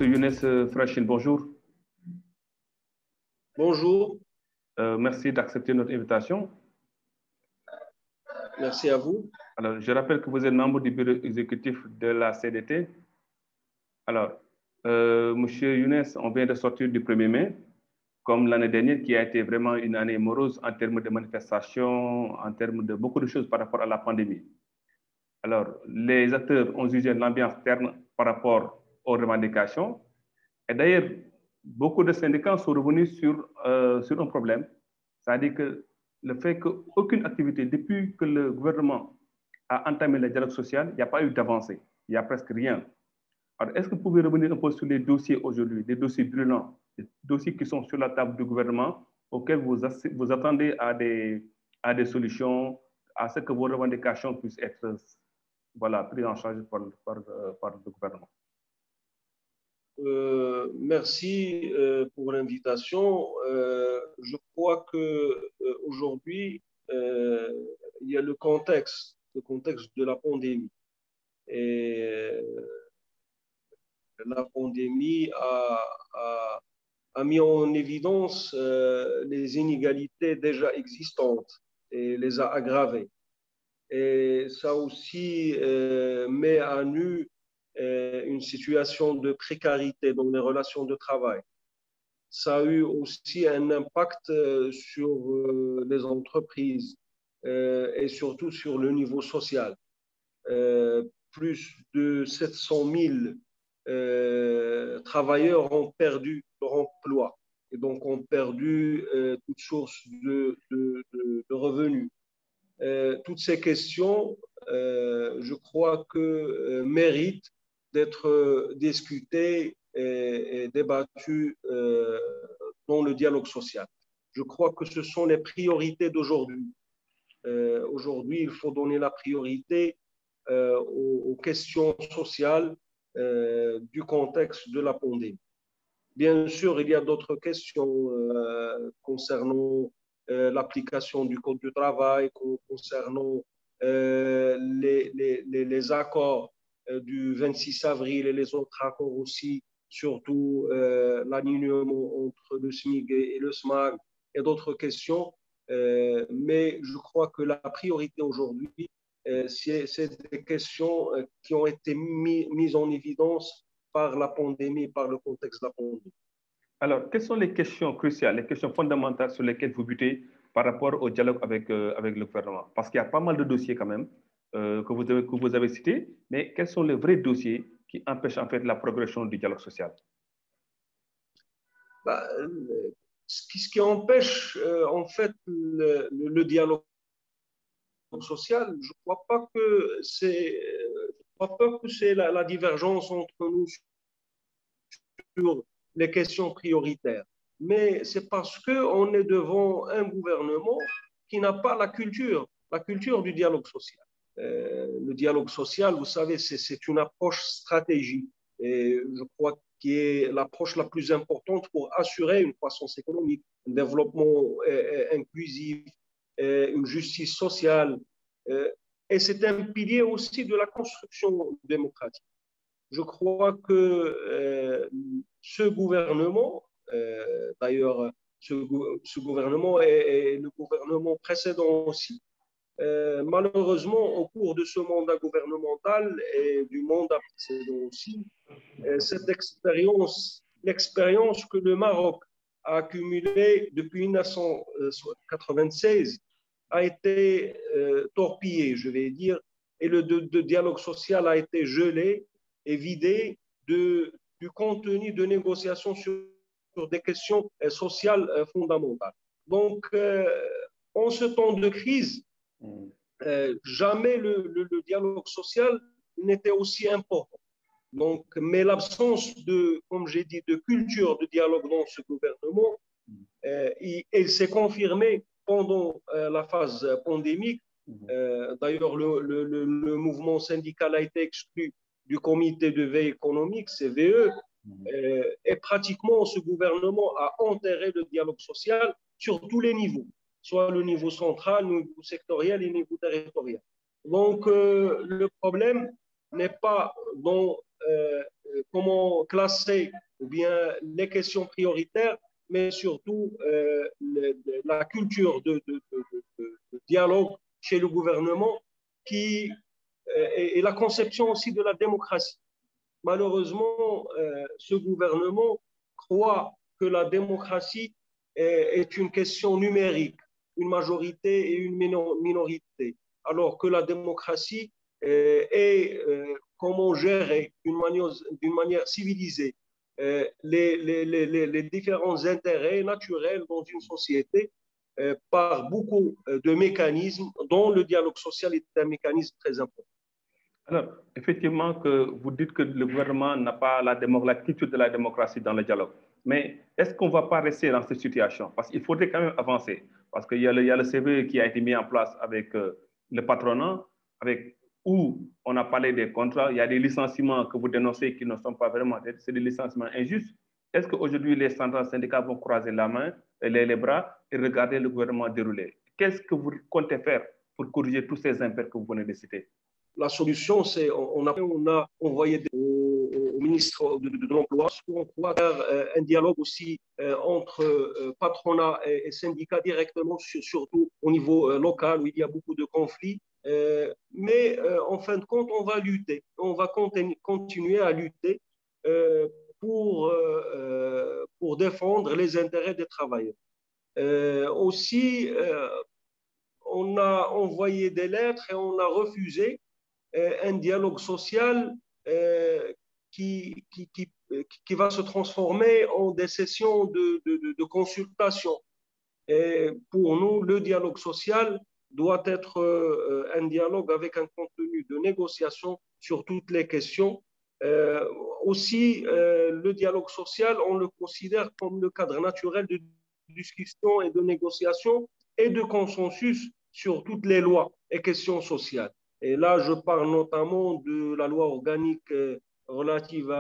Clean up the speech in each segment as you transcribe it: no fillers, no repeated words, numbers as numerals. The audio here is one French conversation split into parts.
Monsieur Younes Frachine, bonjour. Bonjour. Merci d'accepter notre invitation. Merci à vous. Alors, je rappelle que vous êtes membre du bureau exécutif de la CDT. Alors, Monsieur Younes, on vient de sortir du 1er mai, comme l'année dernière, qui a été vraiment une année morose en termes de manifestations, en termes de beaucoup de choses par rapport à la pandémie. Alors, les acteurs ont jugé l'ambiance terne par rapport aux revendications. Et d'ailleurs, beaucoup de syndicats sont revenus sur un problème, c'est-à-dire que le fait qu'aucune activité, depuis que le gouvernement a entamé le dialogue social, il n'y a pas eu d'avancée, il n'y a presque rien. Alors, est-ce que vous pouvez revenir un peu sur les dossiers aujourd'hui, des dossiers brûlants, des dossiers qui sont sur la table du gouvernement, auxquels vous attendez à des solutions, à ce que vos revendications puissent être prises en charge par le gouvernement? Merci pour l'invitation. Je crois qu'aujourd'hui, il y a le contexte de la pandémie. Et la pandémie a mis en évidence les inégalités déjà existantes et les a aggravées. Et ça aussi met à nu une situation de précarité dans les relations de travail. Ça a eu aussi un impact sur les entreprises et surtout sur le niveau social. Plus de 700 000 travailleurs ont perdu leur emploi et donc ont perdu toute source de revenus. Toutes ces questions, je crois que méritent d'être discutées et débattues dans le dialogue social. Je crois que ce sont les priorités d'aujourd'hui. Aujourd'hui, il faut donner la priorité aux questions sociales du contexte de la pandémie. Bien sûr, il y a d'autres questions concernant l'application du Code du travail, concernant les accords du 26 avril et les autres accords aussi, surtout l'alignement entre le SMIC et le SMAG et d'autres questions. Mais je crois que la priorité aujourd'hui, c'est des questions qui ont été mises en évidence par la pandémie, par le contexte de la pandémie. Alors, quelles sont les questions cruciales, les questions fondamentales sur lesquelles vous butez par rapport au dialogue avec le gouvernement? Parce qu'il y a pas mal de dossiers quand même que vous avez cités, mais quels sont les vrais dossiers qui empêchent en fait la progression du dialogue social? Ce qui empêche en fait le dialogue social, je ne crois pas que c'est la divergence entre nous sur les questions prioritaires. Mais c'est parce qu'on est devant un gouvernement qui n'a pas la culture du dialogue social. Le dialogue social, vous savez, c'est une approche stratégique. Et je crois qui est l'approche la plus importante pour assurer une croissance économique, un développement inclusif, une justice sociale. Et c'est un pilier aussi de la construction démocratique. Je crois que ce gouvernement, d'ailleurs, ce gouvernement et le gouvernement précédent aussi, malheureusement, au cours de ce mandat gouvernemental et du mandat précédent aussi, cette l'expérience que le Maroc a accumulée depuis 1996 a été torpillée, je vais dire, et le dialogue social a été gelé et vidé du contenu de négociations sur des questions sociales fondamentales. Donc, en ce temps de crise, jamais le dialogue social n'était aussi important. Donc, mais l'absence comme j'ai dit, de culture de dialogue dans ce gouvernement, il s'est confirmé pendant la phase pandémique. D'ailleurs, le mouvement syndical a été exclu du comité de veille économique, CVE, et pratiquement ce gouvernement a enterré le dialogue social sur tous les niveaux, soit le niveau central, le niveau sectoriel et le niveau territorial. Donc, le problème n'est pas dans comment classer ou bien les questions prioritaires, mais surtout la culture de dialogue chez le gouvernement et la conception aussi de la démocratie. Malheureusement, ce gouvernement croit que la démocratie est une question numérique, une majorité et une minorité, alors que la démocratie est comment gérer d'une manière civilisée les différents intérêts naturels dans une société par beaucoup de mécanismes dont le dialogue social est un mécanisme très important. Alors, effectivement, que vous dites que le gouvernement n'a pas la culture de la démocratie dans le dialogue. Mais est-ce qu'on ne va pas rester dans cette situation? Parce qu'il faudrait quand même avancer. Parce qu'il y a le CVE qui a été mis en place avec le patronat, où on a parlé des contrats. Il y a des licenciements que vous dénoncez qui ne sont pas vraiment, c'est des licenciements injustes. Est-ce qu'aujourd'hui, les centrales syndicats vont croiser les bras et regarder le gouvernement dérouler? Qu'est-ce que vous comptez faire pour corriger tous ces impairs que vous venez de citer? La solution, c'est on a envoyé au ministre de l'Emploi pour faire un dialogue aussi entre patronat et syndicats directement, surtout au niveau local où il y a beaucoup de conflits. Mais en fin de compte, on va lutter. On va continuer à lutter pour défendre les intérêts des travailleurs. Aussi, on a envoyé des lettres et on a refusé un dialogue social qui va se transformer en des sessions de consultation. Et pour nous, le dialogue social doit être un dialogue avec un contenu de négociation sur toutes les questions. Aussi, le dialogue social, on le considère comme le cadre naturel de discussion et de négociation et de consensus sur toutes les lois et questions sociales. Et là, je parle notamment de la loi organique relative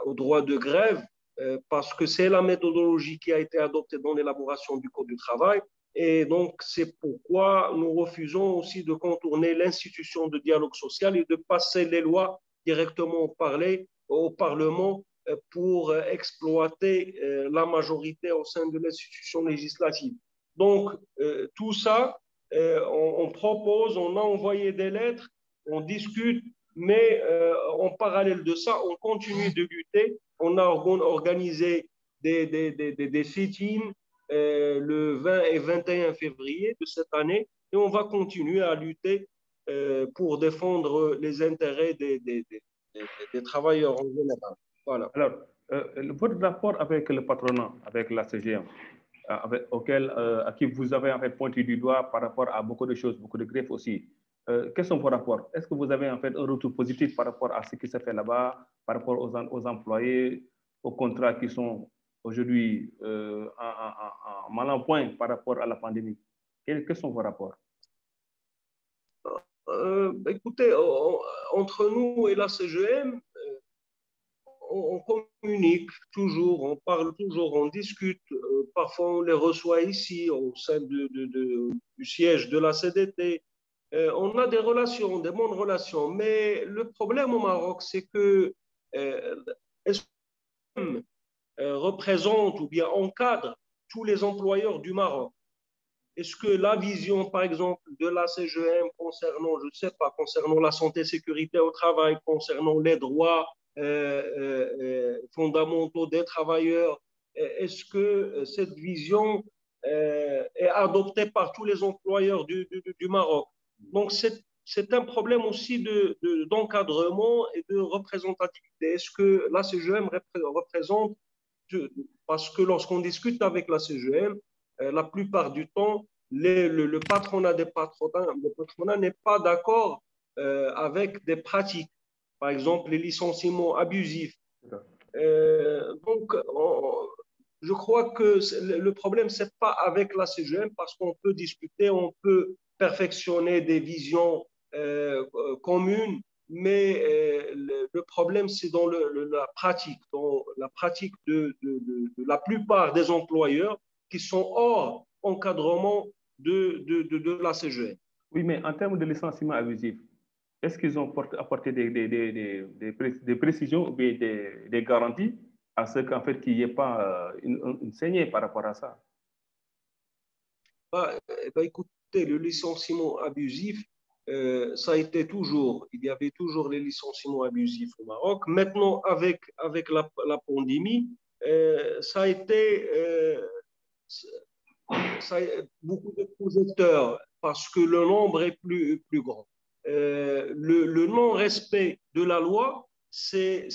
au droit de grève, parce que c'est la méthodologie qui a été adoptée dans l'élaboration du Code du travail. Et donc, c'est pourquoi nous refusons aussi de contourner l'institution de dialogue social et de passer les lois directement au Parlement pour exploiter la majorité au sein de l'institution législative. Donc, tout ça, on propose, on a envoyé des lettres, on discute, mais en parallèle de ça, on continue de lutter. On a organisé des sit-ins le 20 et 21 février de cette année et on va continuer à lutter pour défendre les intérêts des travailleurs en général. Voilà. Alors, votre rapport avec le patronat, avec la CGM, à qui vous avez en fait pointé du doigt par rapport à beaucoup de choses, beaucoup de griefs aussi. Quels sont vos rapports? Est-ce que vous avez en fait un retour positif par rapport à ce qui se fait là-bas, par rapport aux employés, aux contrats qui sont aujourd'hui en mal en point par rapport à la pandémie? Quels sont vos rapports? Écoutez, entre nous et la CGM, on communique toujours, on parle toujours, on discute. Parfois, on les reçoit ici, au sein du siège de la CDT. On a des relations, des bonnes relations. Mais le problème au Maroc, c'est que SGM représente ou bien encadre tous les employeurs du Maroc. Est-ce que la vision, par exemple, de la CGM concernant, je ne sais pas, concernant la santé et sécurité au travail, concernant les droits fondamentaux des travailleurs, est-ce que cette vision est adoptée par tous les employeurs du Maroc? Donc, c'est un problème aussi d'encadrement et de représentativité. Est-ce que la CGM représente, parce que lorsqu'on discute avec la CGM, la plupart du temps, le patronat n'est pas d'accord avec des pratiques. Par exemple, les licenciements abusifs. Donc, je crois que le problème, ce n'est pas avec la CGM parce qu'on peut discuter, on peut perfectionner des visions communes, mais le problème, c'est dans la pratique de la plupart des employeurs qui sont hors encadrement de la CGM. Oui, mais en termes de licenciement abusif, est-ce qu'ils ont apporté des précisions ou bien des garanties à ce qu'en fait, qu'il n'y ait pas une saignée par rapport à ça? Écoutez, le licenciement abusif, ça a été toujours, il y avait toujours les licenciements abusifs au Maroc. Maintenant, avec la pandémie, ça a été beaucoup de projecteurs parce que le nombre est plus grand. Le non-respect de la loi, c'est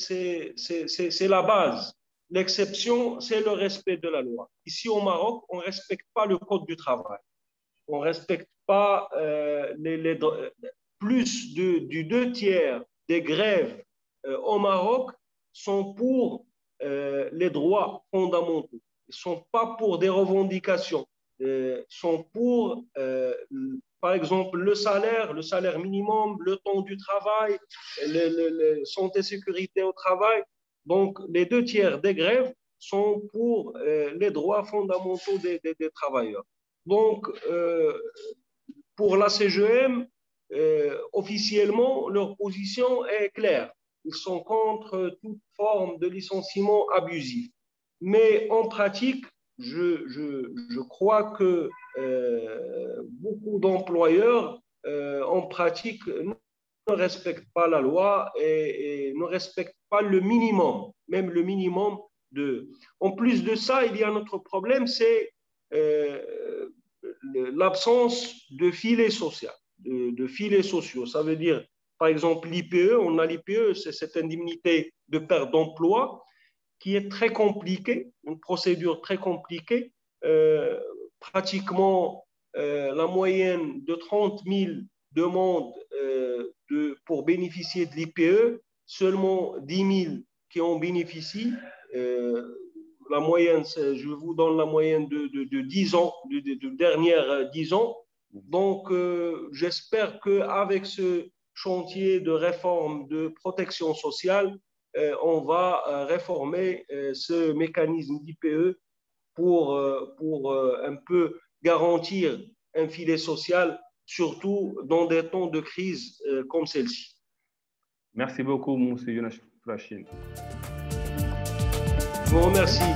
la base. L'exception, c'est le respect de la loi. Ici au Maroc, on ne respecte pas le code du travail. On ne respecte pas plus du 2/3 des grèves au Maroc sont pour les droits fondamentaux. Ils ne sont pas pour des revendications. Sont pour, par exemple, le salaire minimum, le temps du travail, santé sécurité au travail. Donc, les 2/3 des grèves sont pour les droits fondamentaux des travailleurs. Donc, pour la CGM, officiellement, leur position est claire. Ils sont contre toute forme de licenciement abusif. Mais en pratique, je crois que beaucoup d'employeurs, en pratique, ne respectent pas la loi et ne respectent pas le minimum, même le minimum de. En plus de ça, il y a un autre problème, c'est l'absence de filets social, de filets sociaux. Ça veut dire, par exemple, l'IPE, on a l'IPE, c'est cette indemnité de perte d'emploi qui est très compliquée, une procédure très compliquée. Pratiquement la moyenne de 30 000 demandes pour bénéficier de l'IPE, seulement 10 000 qui en bénéficient. La moyenne, je vous donne la moyenne de 10 ans, de dernières 10 ans. Donc, j'espère qu'avec ce chantier de réforme de protection sociale, on va réformer ce mécanisme d'IPE pour un peu garantir un filet social, surtout dans des temps de crise comme celle-ci. Merci beaucoup, M. Younes Rachid. Je vous remercie.